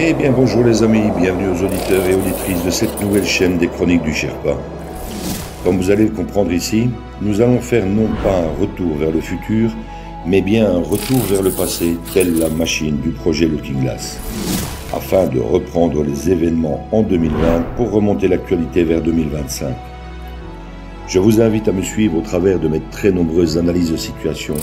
Eh bien bonjour les amis, bienvenue aux auditeurs et auditrices de cette nouvelle chaîne des Chroniques du Sherpa. Comme vous allez le comprendre ici, nous allons faire non pas un retour vers le futur, mais bien un retour vers le passé, telle la machine du projet Looking Glass, afin de reprendre les événements en 2020 pour remonter l'actualité vers 2025. Je vous invite à me suivre au travers de mes très nombreuses analyses de situation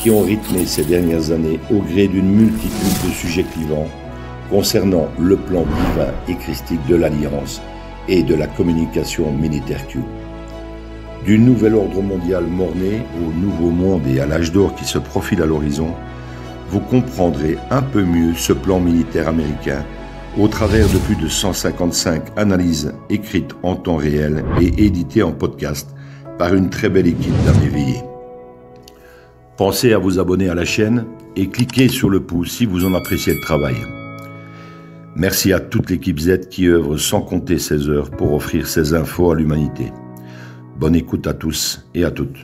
qui ont rythmé ces dernières années au gré d'une multitude de sujets clivants concernant le plan divin et christique de l'Alliance et de la communication militaire Q. Du nouvel ordre mondial mort-né au nouveau monde et à l'âge d'or qui se profile à l'horizon, vous comprendrez un peu mieux ce plan militaire américain au travers de plus de 155 analyses écrites en temps réel et éditées en podcast par une très belle équipe d'âmes éveillées. Pensez à vous abonner à la chaîne et cliquez sur le pouce si vous en appréciez le travail. Merci à toute l'équipe Z qui œuvre sans compter ses heures pour offrir ces infos à l'humanité. Bonne écoute à tous et à toutes.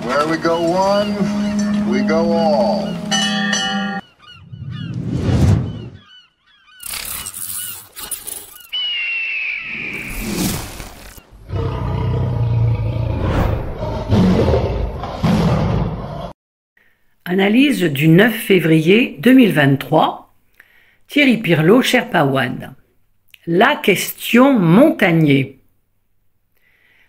Where we go one, we go all. Analyse du 9 février 2023, Thierry Pirlot, Sherpa One. La question Montagnier.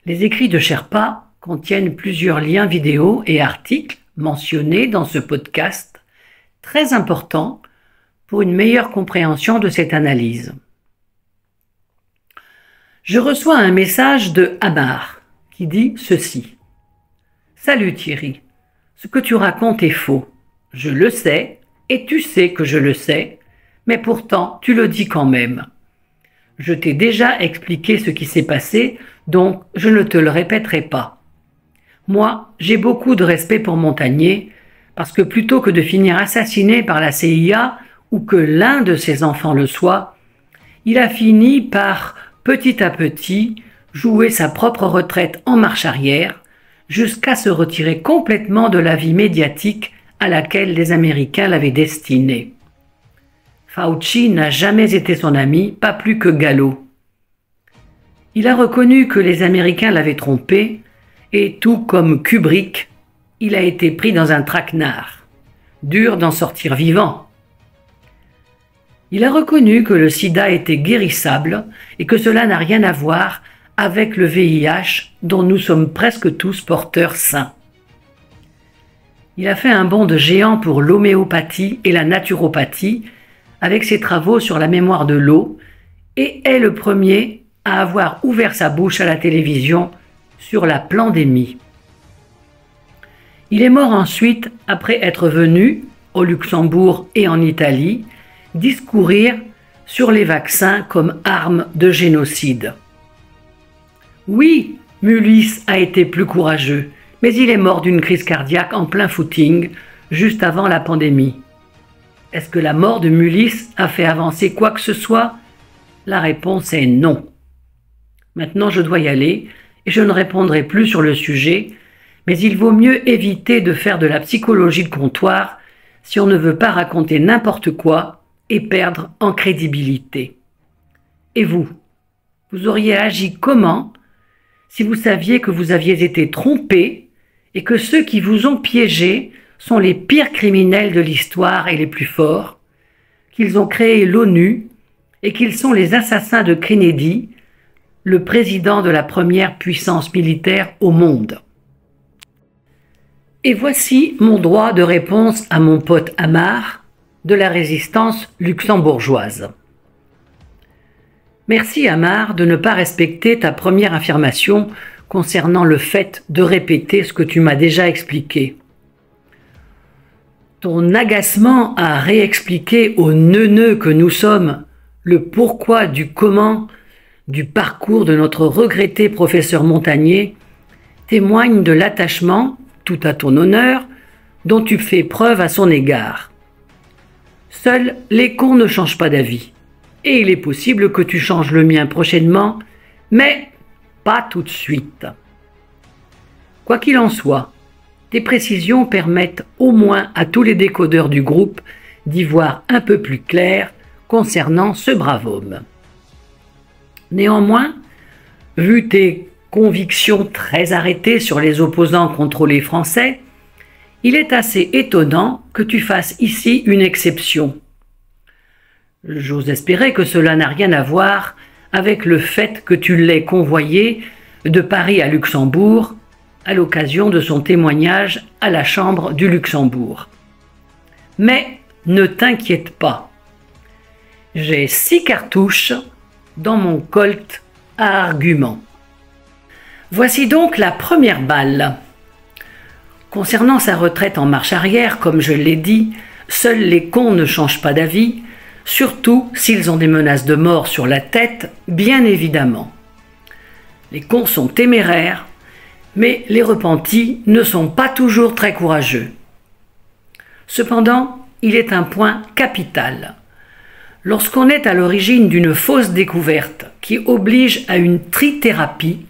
Les écrits de Sherpa contiennent plusieurs liens vidéo et articles mentionnés dans ce podcast, très important pour une meilleure compréhension de cette analyse. Je reçois un message de Amar qui dit ceci. « Salut Thierry. Ce que tu racontes est faux. Je le sais, et tu sais que je le sais, mais pourtant tu le dis quand même. Je t'ai déjà expliqué ce qui s'est passé, donc je ne te le répéterai pas. Moi, j'ai beaucoup de respect pour Montagnier, parce que plutôt que de finir assassiné par la CIA ou que l'un de ses enfants le soit, il a fini par, petit à petit, jouer sa propre retraite en marche arrière, jusqu'à se retirer complètement de la vie médiatique à laquelle les Américains l'avaient destiné. Fauci n'a jamais été son ami, pas plus que Gallo. Il a reconnu que les Américains l'avaient trompé, et tout comme Kubrick, il a été pris dans un traquenard. Dur d'en sortir vivant. Il a reconnu que le sida était guérissable et que cela n'a rien à voir avec le VIH dont nous sommes presque tous porteurs sains. Il a fait un bond de géant pour l'homéopathie et la naturopathie avec ses travaux sur la mémoire de l'eau et est le premier à avoir ouvert sa bouche à la télévision sur la pandémie. Il est mort ensuite après être venu, au Luxembourg et en Italie, discourir sur les vaccins comme arme de génocide. Oui, Mullis a été plus courageux, mais il est mort d'une crise cardiaque en plein footing, juste avant la pandémie. Est-ce que la mort de Mullis a fait avancer quoi que ce soit? La réponse est non. Maintenant, je dois y aller et je ne répondrai plus sur le sujet, mais il vaut mieux éviter de faire de la psychologie de comptoir si on ne veut pas raconter n'importe quoi et perdre en crédibilité. Et vous auriez agi comment si vous saviez que vous aviez été trompé et que ceux qui vous ont piégé sont les pires criminels de l'histoire et les plus forts, qu'ils ont créé l'ONU et qu'ils sont les assassins de Kennedy, le président de la première puissance militaire au monde. Et voici mon droit de réponse à mon pote Amar de la résistance luxembourgeoise. Merci Amar de ne pas respecter ta première affirmation concernant le fait de répéter ce que tu m'as déjà expliqué. Ton agacement à réexpliquer aux neuneux que nous sommes le pourquoi du comment du parcours de notre regretté professeur Montagnier témoigne de l'attachement, tout à ton honneur, dont tu fais preuve à son égard. Seuls les cons ne changent pas d'avis. Et il est possible que tu changes le mien prochainement, mais pas tout de suite. Quoi qu'il en soit, des précisions permettent au moins à tous les décodeurs du groupe d'y voir un peu plus clair concernant ce brave homme. Néanmoins, vu tes convictions très arrêtées sur les opposants contrôlés français, il est assez étonnant que tu fasses ici une exception. J'ose espérer que cela n'a rien à voir avec le fait que tu l'aies convoyé de Paris à Luxembourg à l'occasion de son témoignage à la Chambre du Luxembourg. Mais ne t'inquiète pas, j'ai 6 cartouches dans mon Colt à argument. Voici donc la première balle. Concernant sa retraite en marche arrière, comme je l'ai dit, seuls les cons ne changent pas d'avis, surtout s'ils ont des menaces de mort sur la tête, bien évidemment. Les cons sont téméraires, mais les repentis ne sont pas toujours très courageux. Cependant, il est un point capital. Lorsqu'on est à l'origine d'une fausse découverte qui oblige à une trithérapie,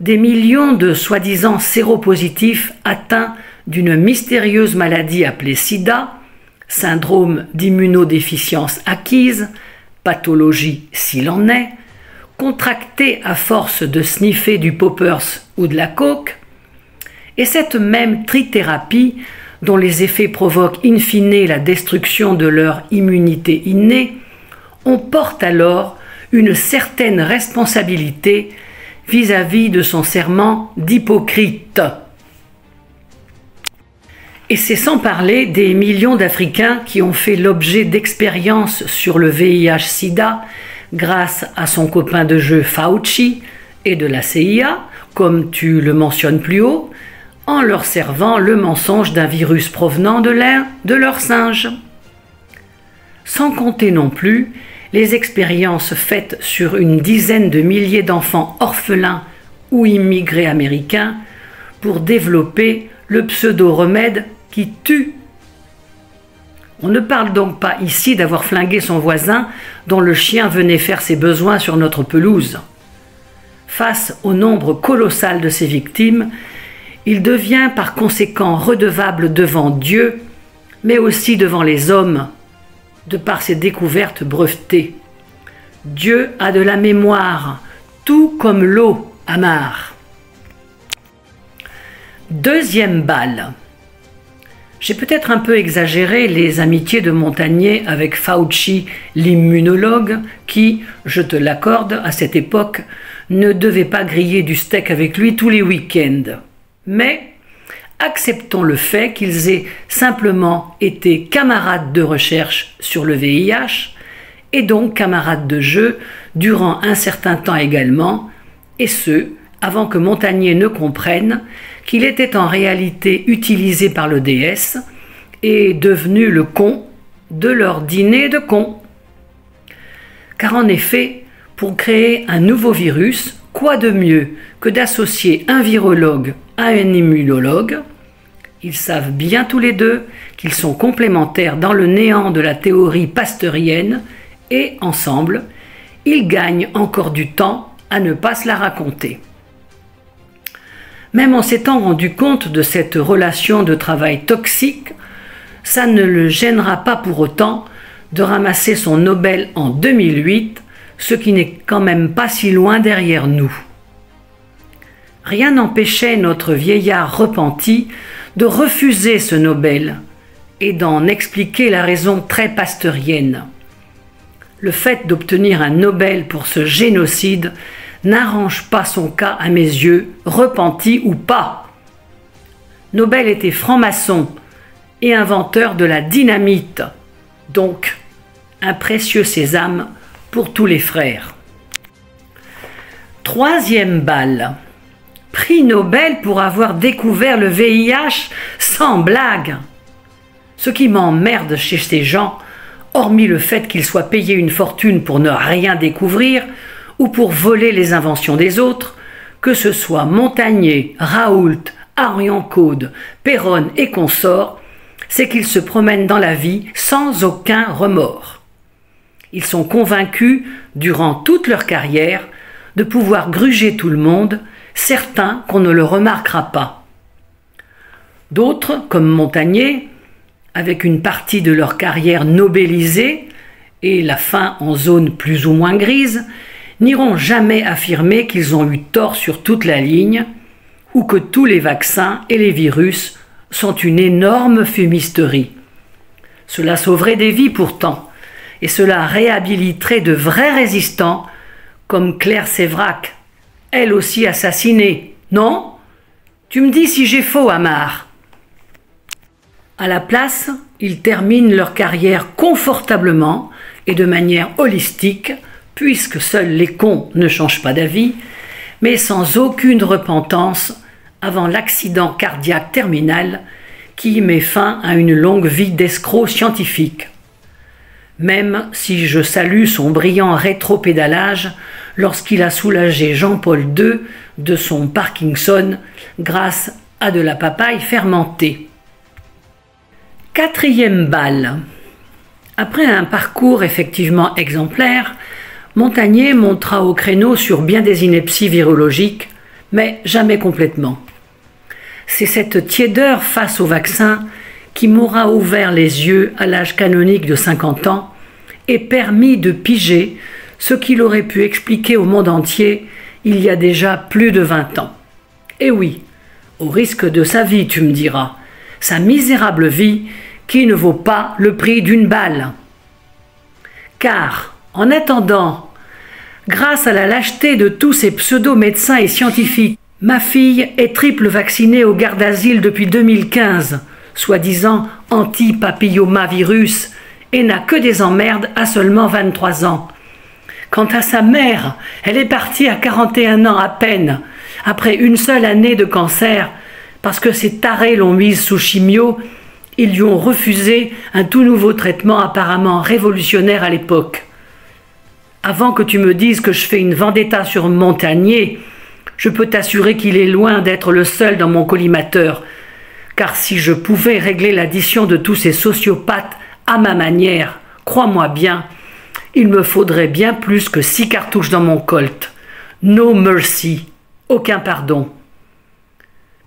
des millions de soi-disant séropositifs atteints d'une mystérieuse maladie appelée SIDA, syndrome d'immunodéficience acquise, pathologie s'il en est, contractée à force de sniffer du poppers ou de la coke, et cette même trithérapie dont les effets provoquent in fine la destruction de leur immunité innée, on porte alors une certaine responsabilité vis-à-vis de son serment d'hypocrite. Et c'est sans parler des millions d'Africains qui ont fait l'objet d'expériences sur le VIH-Sida grâce à son copain de jeu Fauci et de la CIA, comme tu le mentionnes plus haut, en leur servant le mensonge d'un virus provenant de l'air de leur singe. Sans compter non plus les expériences faites sur une dizaine de milliers d'enfants orphelins ou immigrés américains pour développer le pseudo-remède qui tue. On ne parle donc pas ici d'avoir flingué son voisin dont le chien venait faire ses besoins sur notre pelouse. Face au nombre colossal de ces victimes, il devient par conséquent redevable devant Dieu, mais aussi devant les hommes, de par ses découvertes brevetées. Dieu a de la mémoire, tout comme l'eau amare. Deuxième balle. J'ai peut-être un peu exagéré les amitiés de Montagnier avec Fauci, l'immunologue, qui, je te l'accorde, à cette époque, ne devait pas griller du steak avec lui tous les week-ends. Mais acceptons le fait qu'ils aient simplement été camarades de recherche sur le VIH et donc camarades de jeu durant un certain temps également, et ce, avant que Montagnier ne comprenne qu'il était en réalité utilisé par le DS et devenu le con de leur dîner de cons. Car en effet, pour créer un nouveau virus, quoi de mieux que d'associer un virologue à un immunologue? Ils savent bien tous les deux qu'ils sont complémentaires dans le néant de la théorie pasteurienne et, ensemble, ils gagnent encore du temps à ne pas se la raconter. Même en s'étant rendu compte de cette relation de travail toxique, ça ne le gênera pas pour autant de ramasser son Nobel en 2008, ce qui n'est quand même pas si loin derrière nous. Rien n'empêchait notre vieillard repenti de refuser ce Nobel et d'en expliquer la raison très pasteurienne. Le fait d'obtenir un Nobel pour ce génocide n'arrange pas son cas à mes yeux, repenti ou pas. Nobel était franc-maçon et inventeur de la dynamite, donc un précieux sésame pour tous les frères. Troisième balle. Prix Nobel pour avoir découvert le VIH, sans blague. Ce qui m'emmerde chez ces gens, hormis le fait qu'ils soient payés une fortune pour ne rien découvrir ou pour voler les inventions des autres, que ce soit Montagnier, Raoult, Henrion-Caude, Péronne et consorts, c'est qu'ils se promènent dans la vie sans aucun remords. Ils sont convaincus, durant toute leur carrière, de pouvoir gruger tout le monde, certains qu'on ne le remarquera pas. D'autres, comme Montagnier, avec une partie de leur carrière nobélisée et la fin en zone plus ou moins grise, n'iront jamais affirmer qu'ils ont eu tort sur toute la ligne ou que tous les vaccins et les virus sont une énorme fumisterie. Cela sauverait des vies pourtant, et cela réhabiliterait de vrais résistants comme Claire Sévrac, elle aussi assassinée, non? Tu me dis si j'ai faux, Amar. À la place, ils terminent leur carrière confortablement et de manière holistique, puisque seuls les cons ne changent pas d'avis, mais sans aucune repentance avant l'accident cardiaque terminal qui met fin à une longue vie d'escroc scientifique. Même si je salue son brillant rétropédalage lorsqu'il a soulagé Jean-Paul II de son Parkinson grâce à de la papaye fermentée. 4e balle. Après un parcours effectivement exemplaire, Montagnier montera au créneau sur bien des inepties virologiques, mais jamais complètement. C'est cette tiédeur face au vaccin qui m'aura ouvert les yeux à l'âge canonique de 50 ans et permis de piger ce qu'il aurait pu expliquer au monde entier il y a déjà plus de 20 ans. Et oui, au risque de sa vie, tu me diras, sa misérable vie qui ne vaut pas le prix d'une balle. Car, en attendant, grâce à la lâcheté de tous ces pseudo-médecins et scientifiques, ma fille est triple vaccinée au garde d'asile depuis 2015, soi-disant anti-papillomavirus, et n'a que des emmerdes à seulement 23 ans. Quant à sa mère, elle est partie à 41 ans à peine, après une seule année de cancer, parce que ces tarés l'ont mise sous chimio. Ils lui ont refusé un tout nouveau traitement apparemment révolutionnaire à l'époque. Avant que tu me dises que je fais une vendetta sur Montagnier, je peux t'assurer qu'il est loin d'être le seul dans mon collimateur, car si je pouvais régler l'addition de tous ces sociopathes à ma manière, crois-moi bien, il me faudrait bien plus que 6 cartouches dans mon colt. No mercy, aucun pardon.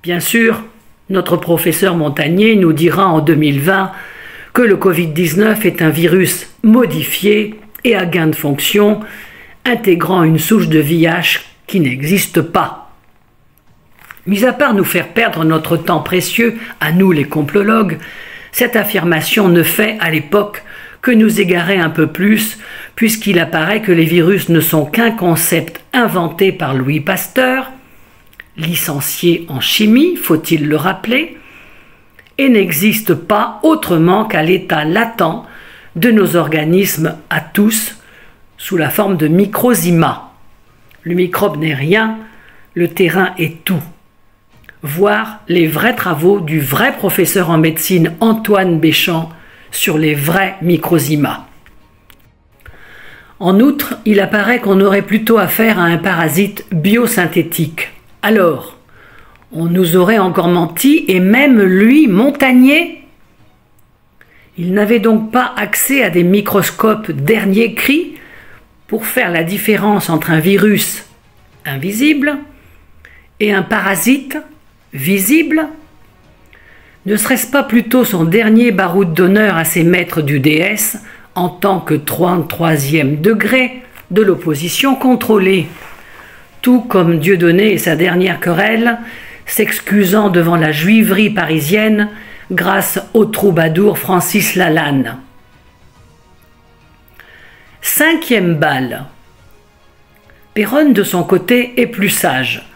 Bien sûr, notre professeur Montagnier nous dira en 2020 que le Covid-19 est un virus modifié et à gain de fonction, intégrant une souche de VIH qui n'existe pas. Mis à part nous faire perdre notre temps précieux, à nous les complologues, cette affirmation ne fait à l'époque que nous égarer un peu plus, puisqu'il apparaît que les virus ne sont qu'un concept inventé par Louis Pasteur, licencié en chimie, faut-il le rappeler, et n'existe pas autrement qu'à l'état latent de nos organismes à tous, sous la forme de microzyma. Le microbe n'est rien, le terrain est tout. Voir les vrais travaux du vrai professeur en médecine Antoine Béchamp sur les vrais microzymas. En outre, il apparaît qu'on aurait plutôt affaire à un parasite biosynthétique. Alors, on nous aurait encore menti, et même lui, Montagnier? Il n'avait donc pas accès à des microscopes dernier cri pour faire la différence entre un virus invisible et un parasite visible? Ne serait-ce pas plutôt son dernier baroud d'honneur à ses maîtres du DS en tant que 33e degré de l'opposition contrôlée, tout comme Dieudonné et sa dernière querelle, s'excusant devant la juiverie parisienne grâce au troubadour Francis Lalanne. 5e balle. Péronne, de son côté, est plus sage,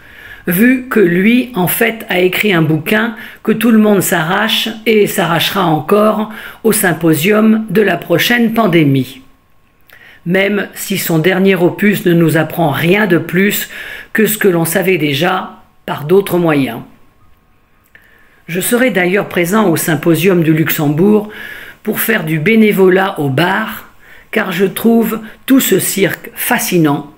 vu que lui, en fait, a écrit un bouquin que tout le monde s'arrache et s'arrachera encore au symposium de la prochaine pandémie. Même si son dernier opus ne nous apprend rien de plus que ce que l'on savait déjà par d'autres moyens. Je serai d'ailleurs présent au symposium du Luxembourg pour faire du bénévolat au bar, car je trouve tout ce cirque fascinant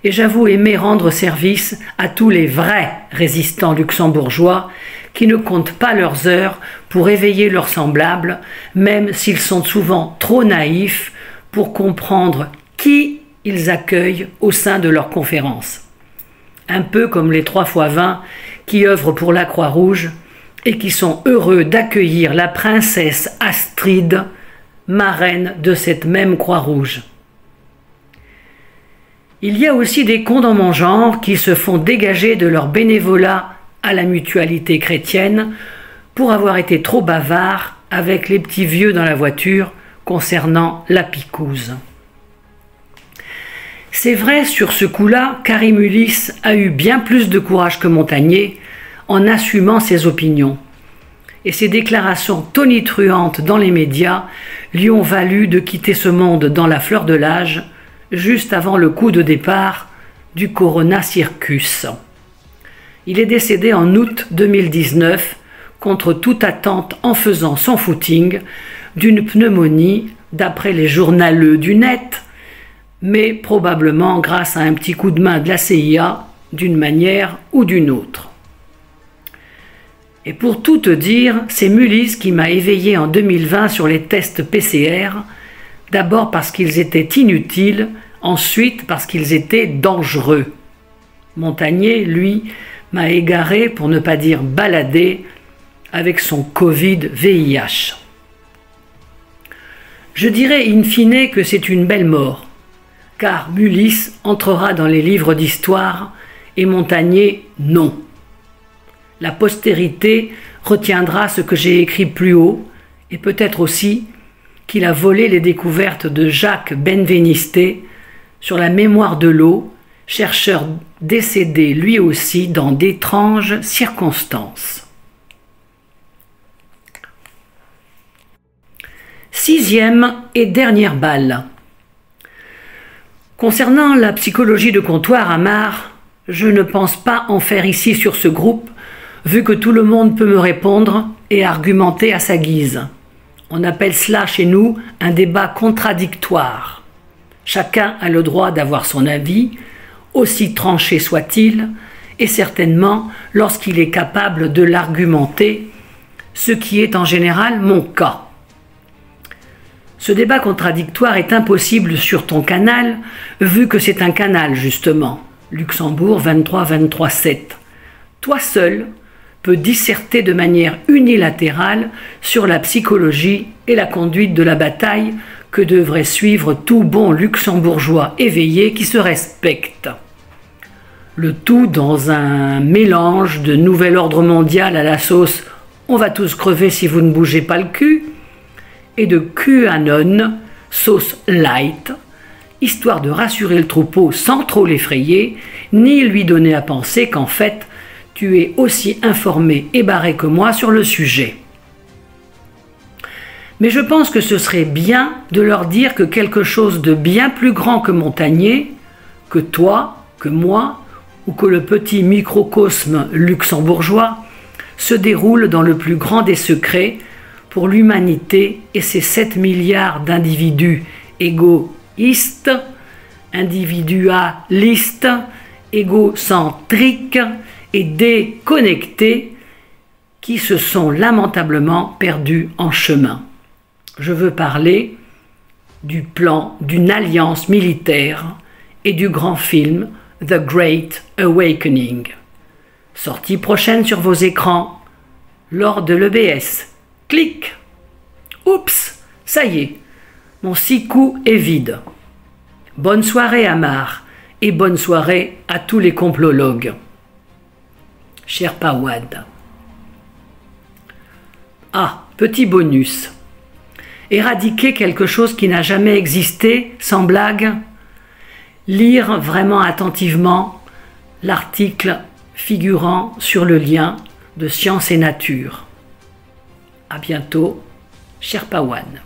et j'avoue aimer rendre service à tous les vrais résistants luxembourgeois qui ne comptent pas leurs heures pour éveiller leurs semblables, même s'ils sont souvent trop naïfs pour comprendre qui ils accueillent au sein de leurs conférences. Un peu comme les 3x20 qui œuvrent pour la Croix-Rouge et qui sont heureux d'accueillir la princesse Astrid, marraine de cette même Croix-Rouge. Il y a aussi des cons dans mon genre qui se font dégager de leur bénévolat à la mutualité chrétienne pour avoir été trop bavards avec les petits vieux dans la voiture concernant la picouse. C'est vrai, sur ce coup-là, Karim Ulysse a eu bien plus de courage que Montagnier en assumant ses opinions. Et ses déclarations tonitruantes dans les médias lui ont valu de quitter ce monde dans la fleur de l'âge, juste avant le coup de départ du Corona Circus. Il est décédé en août 2019, contre toute attente en faisant son footing, d'une pneumonie, d'après les journaleux du net, mais probablement grâce à un petit coup de main de la CIA, d'une manière ou d'une autre. Et pour tout te dire, c'est Mulis qui m'a éveillé en 2020 sur les tests PCR, d'abord parce qu'ils étaient inutiles, ensuite parce qu'ils étaient dangereux. Montagnier, lui, m'a égaré, pour ne pas dire baladé, avec son Covid-VIH. Je dirais in fine que c'est une belle mort, car Mulis entrera dans les livres d'histoire et Montagnier non. La postérité retiendra ce que j'ai écrit plus haut, et peut-être aussi qu'il a volé les découvertes de Jacques Benveniste sur la mémoire de l'eau, chercheur décédé lui aussi dans d'étranges circonstances. 6e et dernière balle. Concernant la psychologie de comptoir, Amar, je ne pense pas en faire ici sur ce groupe, vu que tout le monde peut me répondre et argumenter à sa guise. On appelle cela chez nous un débat contradictoire. Chacun a le droit d'avoir son avis, aussi tranché soit-il, et certainement lorsqu'il est capable de l'argumenter, ce qui est en général mon cas. Ce débat contradictoire est impossible sur ton canal, vu que c'est un canal justement, Luxembourg 23-23-7. Toi seul peux disserter de manière unilatérale sur la psychologie et la conduite de la bataille que devrait suivre tout bon luxembourgeois éveillé qui se respecte. Le tout dans un mélange de nouvel ordre mondial à la sauce « on va tous crever si vous ne bougez pas le cul » et de QAnon, sauce light, histoire de rassurer le troupeau sans trop l'effrayer, ni lui donner à penser qu'en fait, tu es aussi informé et barré que moi sur le sujet. Mais je pense que ce serait bien de leur dire que quelque chose de bien plus grand que Montagnier, que toi, que moi, ou que le petit microcosme luxembourgeois, se déroule dans le plus grand des secrets pour l'humanité et ses 7 milliards d'individus égoïstes, individualistes, égocentriques et déconnectés qui se sont lamentablement perdus en chemin. Je veux parler du plan d'une alliance militaire et du grand film The Great Awakening. Sortie prochaine sur vos écrans lors de l'EBS. Clic. Oups, ça y est, mon 6 coups est vide. Bonne soirée Amar et bonne soirée à tous les complologues. Cher Pawad. Ah, petit bonus. Éradiquer quelque chose qui n'a jamais existé, sans blague. Lire vraiment attentivement l'article figurant sur le lien de Science et Nature. À bientôt, cher Pawan.